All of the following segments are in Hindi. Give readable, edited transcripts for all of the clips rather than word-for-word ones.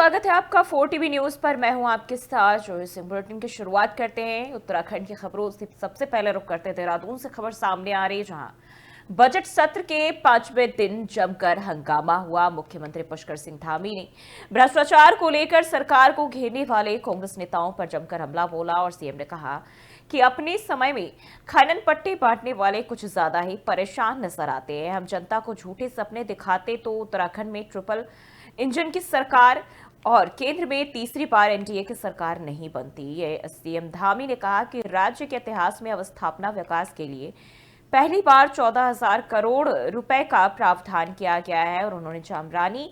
स्वागत है आपका 4 टीवी न्यूज पर। मैं हूं आपके साथ जो सिंह। बुलेटिन की शुरुआत करते हैं उत्तराखंड की खबरों से। सबसे पहले रुक करते हैं देहरादून से। खबर सामने आ रही है जहां बजट सत्र के 5वें दिन जमकर हंगामा हुआ। मुख्यमंत्री पुष्कर सिंह धामी ने भ्रष्टाचार को लेकर सरकार को घेरने वाले कांग्रेस नेताओं पर जमकर हमला बोला और सीएम ने कहा कि अपने समय में खनन पट्टे बांटने वाले कुछ ज्यादा ही परेशान नजर आते हैं। हम जनता को झूठे सपने दिखाते तो उत्तराखंड में ट्रिपल इंजन की सरकार और केंद्र में तीसरी बार एनडीए की सरकार नहीं बनती। ये सीएम धामी ने कहा कि राज्य के इतिहास में अवस्थापना विकास के लिए पहली बार 14,000 करोड़ रुपए का प्रावधान किया गया है और उन्होंने जामरानी,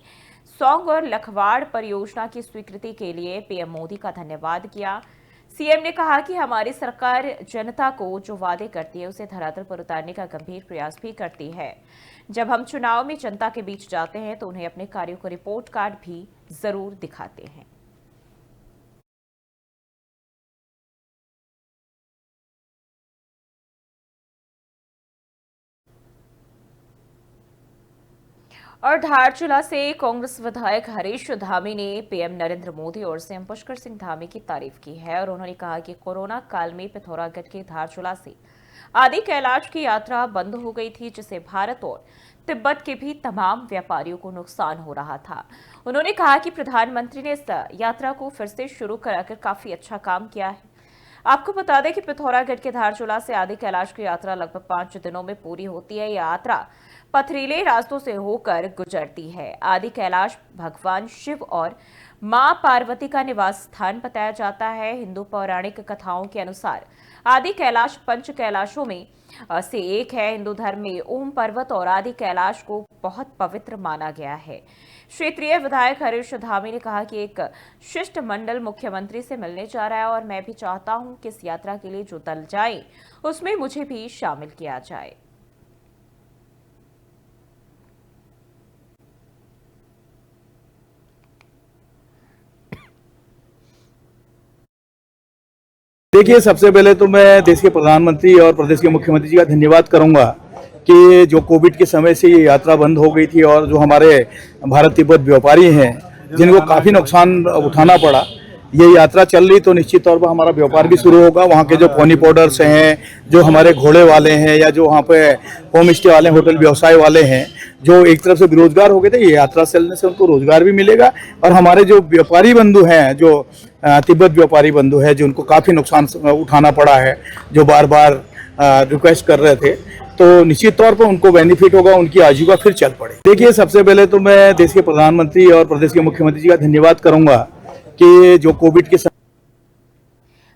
सौंग और लखवाड़ परियोजना की स्वीकृति के लिए पीएम मोदी का धन्यवाद किया। सीएम ने कहा कि हमारी सरकार जनता को जो वादे करती है उसे धरातल पर उतारने का गंभीर प्रयास भी करती है। जब हम चुनाव में जनता के बीच जाते हैं तो उन्हें अपने कार्यों को रिपोर्ट कार्ड भी जरूर दिखाते हैं। और धारचूला से कांग्रेस विधायक हरीश धामी ने पीएम नरेंद्र मोदी और सीएम पुष्कर सिंह धामी की तारीफ की है और उन्होंने कहा कि कोरोना काल में पिथौरागढ़ के धारचूला से आदि कैलाश की यात्रा बंद हो गई थी, जिससे भारत और तिब्बत के भी तमाम व्यापारियों को नुकसान हो रहा था। उन्होंने कहा कि प्रधानमंत्री ने इस यात्रा को फिर से शुरू कराकर काफी अच्छा काम किया है। आपको बता दें कि पिथौरागढ़ के धारचूला से आदि कैलाश की यात्रा लगभग 5 दिनों में पूरी होती है। यह यात्रा पथरीले रास्तों से होकर गुजरती है। आदि कैलाश भगवान शिव और मां पार्वती का निवास स्थान बताया जाता है। हिंदू पौराणिक कथाओं के अनुसार आदि कैलाश पंच कैलाशों में से एक है। हिंदू धर्म में ओम पर्वत और आदि कैलाश को बहुत पवित्र माना गया है। क्षेत्रीय विधायक हरीश धामी ने कहा कि एक शिष्टमंडल मुख्यमंत्री से मिलने जा रहा है और मैं भी चाहता हूं कि इस यात्रा के लिए जो दल जाए उसमें मुझे भी शामिल किया जाए। देखिए, सबसे पहले तो मैं देश के प्रधानमंत्री और प्रदेश के मुख्यमंत्री जी का धन्यवाद करूंगा कि जो कोविड के समय से ये यात्रा बंद हो गई थी और जो हमारे भारत तिब्बत व्यापारी हैं जिनको काफ़ी नुकसान उठाना पड़ा, ये यात्रा चल रही तो निश्चित तौर पर हमारा व्यापार भी शुरू होगा। वहाँ के जो पोनी पोर्टर्स हैं, जो हमारे घोड़े वाले हैं या जो वहाँ पे होम स्टे वाले, होटल व्यवसाय वाले हैं, जो एक तरफ से बेरोजगार हो गए थे, ये यात्रा चलने से उनको रोजगार भी मिलेगा। और हमारे जो व्यापारी बंधु हैं, जो तिब्बत व्यापारी बंधु है, जो उनको काफ़ी नुकसान उठाना पड़ा है, जो बार बार रिक्वेस्ट कर रहे थे, तो निश्चित तौर पर उनको बेनिफिट होगा, उनकी आजीविका फिर चल पड़े। देखिए, सबसे पहले तो मैं देश के प्रधानमंत्री और प्रदेश के मुख्यमंत्री जी का धन्यवाद करूंगा कि जो कोविड के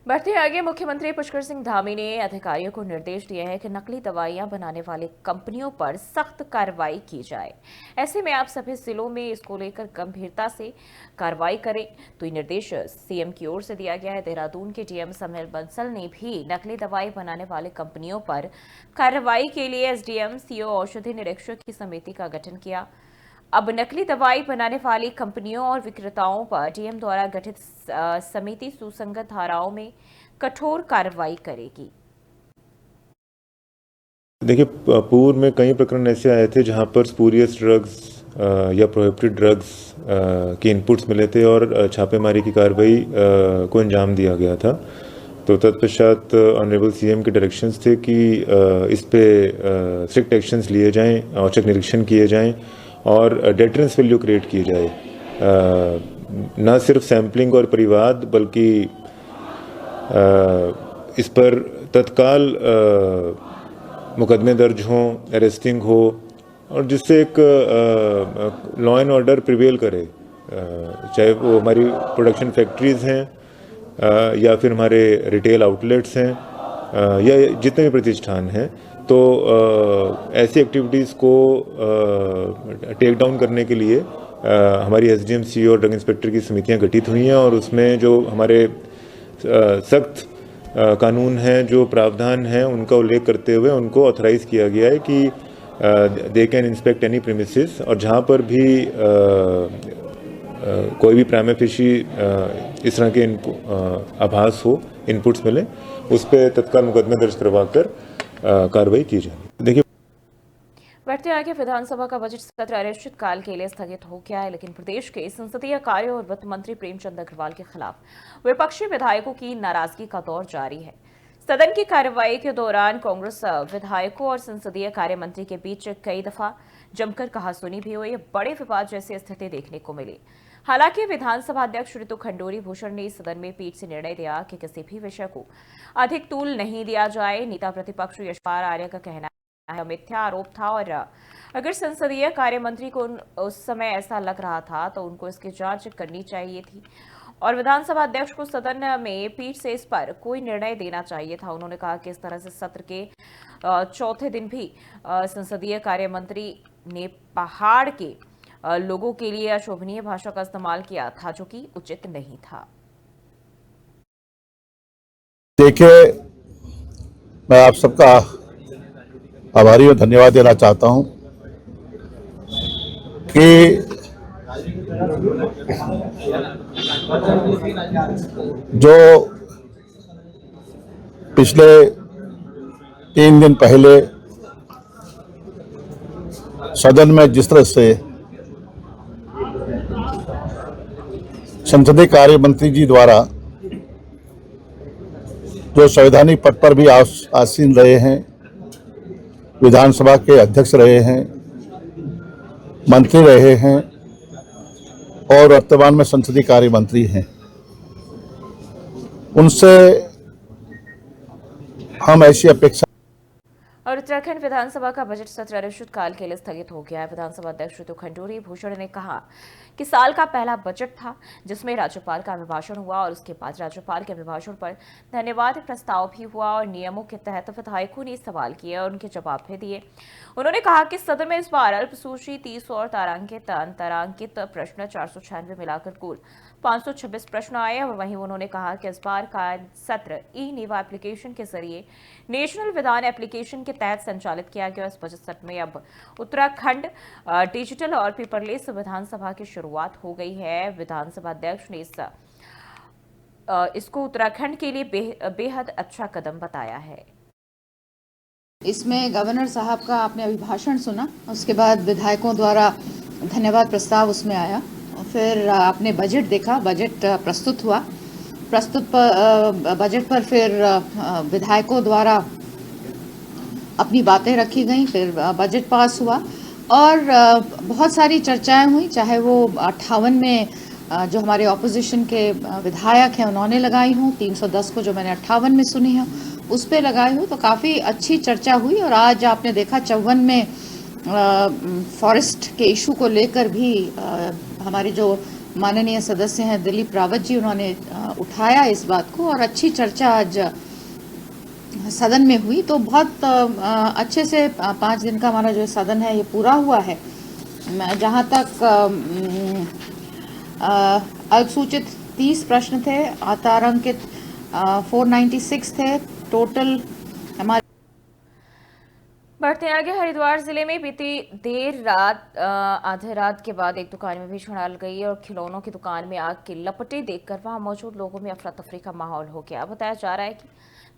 बढ़ते आगे, मुख्यमंत्री पुष्कर सिंह धामी ने अधिकारियों को निर्देश दिया है कि नकली दवाइयां बनाने वाली कंपनियों पर सख्त कार्रवाई की जाए। ऐसे में आप सभी जिलों में इसको लेकर गंभीरता से कार्रवाई करें। तो ये निर्देश सीएम की ओर से दिया गया है। देहरादून के डीएम समीर बंसल ने भी नकली दवाई बनाने वाली कंपनियों पर कार्रवाई के लिए एसडीएम, सीओ, औषधि निरीक्षक की समिति का गठन किया। अब नकली दवाई बनाने वाली कंपनियों और विक्रेताओं पर डीएम द्वारा गठित समिति सुसंगत धाराओं में कठोर कार्रवाई करेगी। देखिए, पूर्व में कई प्रकरण ऐसे आए थे जहां पर स्पूरियस ड्रग्स या प्रोहिबिटेड ड्रग्स के इनपुट्स मिले थे और छापेमारी की कार्रवाई को अंजाम दिया गया था। तो तत्पश्चात ऑनरेबल सीएम के डायरेक्शंस थे कि इस पे स्ट्रिक्ट एक्शंस लिए जाएं, औचक निरीक्षण किए जाएं और डेटरेंस वैल्यू क्रिएट की जाए। न सिर्फ सैम्पलिंग और परिवाद, बल्कि इस पर तत्काल मुकदमे दर्ज हों, अरेस्टिंग हो और जिससे एक लॉ एंड ऑर्डर प्रिवेल करे, चाहे वो हमारी प्रोडक्शन फैक्ट्रीज़ हैं या फिर हमारे रिटेल आउटलेट्स हैं या जितने भी प्रतिष्ठान हैं। तो ऐसी एक्टिविटीज़ को टेक डाउन करने के लिए हमारी एसडीएम, सीओ और ड्रग इंस्पेक्टर की समितियां गठित हुई हैं और उसमें जो हमारे सख्त कानून हैं, जो प्रावधान हैं, उनका उल्लेख करते हुए उनको ऑथराइज़ किया गया है कि they can inspect any premises और जहां पर भी कोई भी प्राइमा फेशी इस तरह के आभास हो, इनपुट्स मिले, उस पर तत्काल मुकदमे दर्ज करवा कर कार्रवाई की जाए। देखिए, बढ़ते आगे विधानसभा का बजट सत्र अनिश्चितकाल के लिए स्थगित हो गया है, लेकिन प्रदेश के संसदीय कार्य और वित्त मंत्री प्रेमचंद अग्रवाल के खिलाफ विपक्षी विधायकों की नाराजगी का दौर जारी है। सदन की कार्यवाही के दौरान कांग्रेस विधायकों और संसदीय कार्य मंत्री के बीच कई दफा जमकर कहासुनी भी हुई, बड़े विवाद जैसी स्थिति देखने को मिली। हालांकि विधानसभा अध्यक्ष ऋतु खंडूरी भूषण ने सदन में पीठ से निर्णय दिया कि किसी भी विषय को अधिक तूल नहीं दिया जाए। नेता प्रतिपक्ष यशपाल आर्य का कहना मिथ्या आरोप था और अगर संसदीय कार्य मंत्री को उस समय ऐसा लग रहा था तो उनको इसकी जांच करनी चाहिए थी और विधानसभा अध्यक्ष को सदन में पीठ से इस पर कोई निर्णय देना चाहिए था। उन्होंने कहा कि इस तरह से सत्र के चौथे दिन भी संसदीय कार्य मंत्री ने पहाड़ के लोगों के लिए अशोभनीय भाषा का इस्तेमाल किया था, जो कि उचित नहीं था। देखिए, मैं आप सबका आभारी और धन्यवाद देना चाहता हूं कि जो पिछले 3 दिन पहले सदन में जिस तरह से संसदीय कार्य मंत्री जी द्वारा जो संवैधानिक पद पर भी आसीन रहे हैं, विधानसभा के अध्यक्ष रहे हैं, मंत्री रहे हैं और वर्तमान में संसदीय कार्य मंत्री हैं, उनसे हम ऐसी अपेक्षा। और उत्तराखंड विधानसभा का बजट सत्र अनिश्चितकाल के लिए स्थगित हो गया है। विधानसभा अध्यक्ष ऋतु खंडूरी भूषण ने कहा कि साल का पहला बजट था जिसमें राज्यपाल का अभिभाषण हुआ और उसके बाद राज्यपाल के अभिभाषण पर धन्यवाद प्रस्ताव भी हुआ और नियमों के तहत विधायकों ने सवाल किए और उनके जवाब भी दिए। उन्होंने कहा कि सदन में इस बार अल्पसूची 30 और तारांकित प्रश्न 496 मिलाकर कुल 526 प्रश्न आए और वहीं उन्होंने कहा कि इस बार का सत्र ई नीवा एप्लीकेशन के जरिए नेशनल विधान एप्लीकेशन के तहत संचालित किया गया। इस बजट सत्र में अब उत्तराखंड डिजिटल और पेपरलेस विधानसभा की शुरुआत हो गई है। विधानसभा अध्यक्ष ने इसको उत्तराखंड के लिए बेहद अच्छा कदम बताया है। इसमें गवर्नर साहब का आपने अभिभाषण सुना, उसके बाद विधायकों द्वारा धन्यवाद प्रस्ताव उसमें आया, फिर आपने बजट देखा, बजट प्रस्तुत हुआ, बजट पर फिर विधायकों द्वारा अपनी बातें रखी गई, फिर बजट पास हुआ और बहुत सारी चर्चाएं हुई, चाहे वो 58 में जो हमारे ऑपोजिशन के विधायक हैं उन्होंने लगाई हूँ, 310 को जो मैंने 58 में सुनी है उस पर लगाई हूँ, तो काफ़ी अच्छी चर्चा हुई। और आज आपने देखा 54 में फॉरेस्ट के इशू को लेकर भी हमारे जो माननीय सदस्य हैं दिलीप रावत जी, उन्होंने उठाया इस बात को और अच्छी चर्चा आज सदन में हुई। तो बहुत अच्छे से 5 दिन का हमारा जो सदन है ये पूरा हुआ है। जहाँ तक अल्पसूचित 30 प्रश्न थे, तारांकित 496 थे टोटल हमारे। बढ़ते आगे, हरिद्वार जिले में बीती देर रात आधे रात के बाद एक दुकान में भीषण आग गई और खिलौनों की दुकान में आग की लपटें देखकर वहां मौजूद लोगों में अफरा तफरी का माहौल हो गया। बताया जा रहा है कि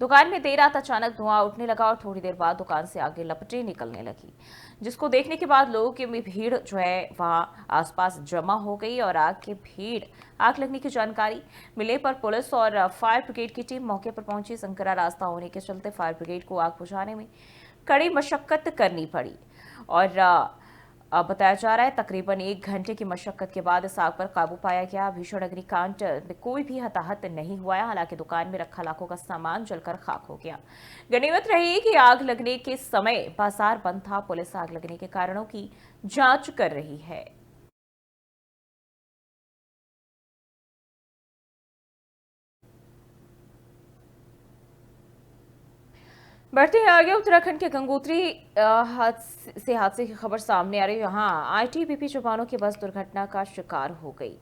दुकान में देर रात अचानक धुआं उठने लगा और थोड़ी देर बाद दुकान से आगे लपटें निकलने लगी, जिसको देखने के बाद लोगों की भीड़ जो है वहां आसपास जमा हो गई और आग लगने की जानकारी मिले पर पुलिस और फायर ब्रिगेड की टीम मौके पर पहुंची। संकरा रास्ता होने के चलते फायर ब्रिगेड को आग बुझाने में कड़ी मशक्कत करनी पड़ी और बताया जा रहा है तकरीबन 1 घंटे की मशक्कत के बाद इस आग पर काबू पाया गया। भीषण अग्निकांड में कोई भी हताहत नहीं हुआ है, हालांकि दुकान में रखा लाखों का सामान जलकर खाक हो गया। गनीमत रही कि आग लगने के समय बाजार बंद था। पुलिस आग लगने के कारणों की जांच कर रही है। बढ़ते हैं आगे, उत्तराखंड के गंगोत्री हादसे की खबर सामने आ रही है। यहाँ आईटीबीपी जवानों की बस दुर्घटना का शिकार हो गई।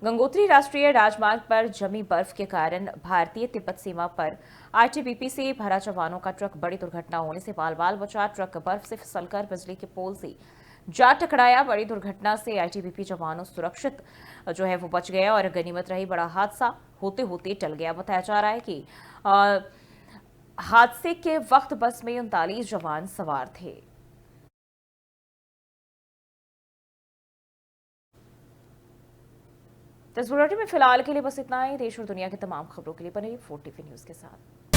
गंगोत्री राष्ट्रीय राजमार्ग पर जमी बर्फ के कारण भारतीय तिब्बत सीमा पर आईटीबीपी से भरा जवानों का ट्रक बड़ी दुर्घटना होने से बाल बचा। ट्रक बर्फ से फिसलकर बिजली के पोल से जा टकराया। बड़ी दुर्घटना से आईटीबीपी जवानों सुरक्षित जो है वो बच गए और गनीमत रही बड़ा हादसा होते होते टल गया। बताया जा रहा है कि हादसे के वक्त बस में 39 जवान सवार थे। तो इस बुलेटिन में फिलहाल के लिए बस इतना ही। देश और दुनिया की तमाम खबरों के लिए बने रहिए 4 टीवी न्यूज़ के साथ।